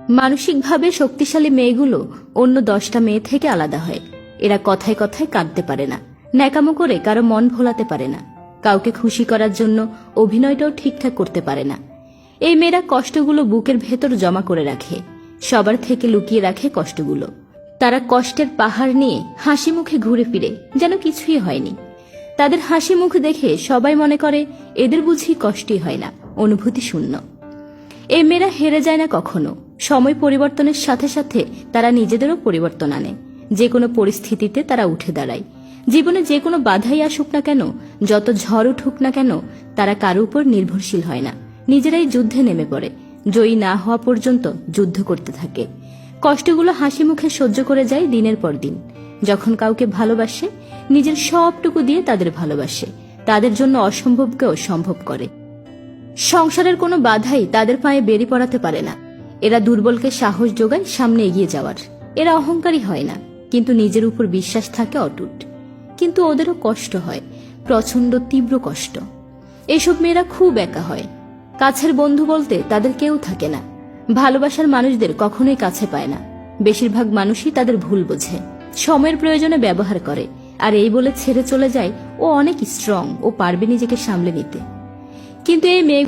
মানসিকভাবে শক্তিশালী মেয়েগুলো অন্য 10টা মেয়ে থেকে আলাদা হয়। এরা কথায় কথায় কাঁদতে পারে না, ন্যাকামো করে কারো মন ভোলাতে পারে না, কাউকে খুশি করার জন্য অভিনয়টাও ঠিকঠাক করতে পারে না। এই মেয়েরা কষ্টগুলো বুকের ভেতর জমা করে রাখে, সবার থেকে লুকিয়ে রাখে কষ্টগুলো। তারা কষ্টের পাহাড় নিয়ে হাসি মুখে ঘুরে ফিরে যেন কিছুই হয়নি। তাদের হাসি মুখ দেখে সবাই মনে করে এদের বুঝি কষ্টই হয় না, অনুভূতি শূন্য। এই মেয়েরা হেরে যায় না কখনো। সময় পরিবর্তনের সাথে সাথে তারা নিজেদেরও পরিবর্তন আনে। যে কোনো পরিস্থিতিতে তারা উঠে দাঁড়ায়। জীবনে যে কোনো বাধাই আসুক না কেন, যত ঝড় উঠুক না কেন, তারা কারো উপর নির্ভরশীল হয় না, নিজেরাই যুদ্ধে নেমে পড়ে। জয়ী না হওয়া পর্যন্ত যুদ্ধ করতে থাকে। কষ্টগুলো হাসি মুখে সহ্য করে যায় দিনের পর দিন। যখন কাউকে ভালোবাসে, নিজের সবটুকু দিয়ে তাদের ভালোবাসে, তাদের জন্য অসম্ভবকেও সম্ভব করে। সংসারের কোনো বাধাই তাদের পায়ে বেরি পড়াতে পারে না। এরা দুর্বলকে সাহস যোগায় সামনে এগিয়ে যাওয়ার। এরা অহংকারী হয় না, কিন্তু নিজের উপর বিশ্বাস থাকে অটুট। কিন্তু ওদেরও কষ্ট হয়, প্রচন্ড তীব্র কষ্ট। এসব মেয়েরা খুব একা হয়। কাছের বন্ধু বলতে তাদের কেউ থাকে না। ভালোবাসার মানুষদের কখনোই কাছে পায় না। বেশিরভাগ মানুষই তাদের ভুল বোঝে, সময়ের প্রয়োজনে ব্যবহার করে, আর এই বলে ছেড়ে চলে যায় ও অনেক স্ট্রং, ও পারবে নিজেকে সামলে নিতে। কিন্তু এই মেয়ে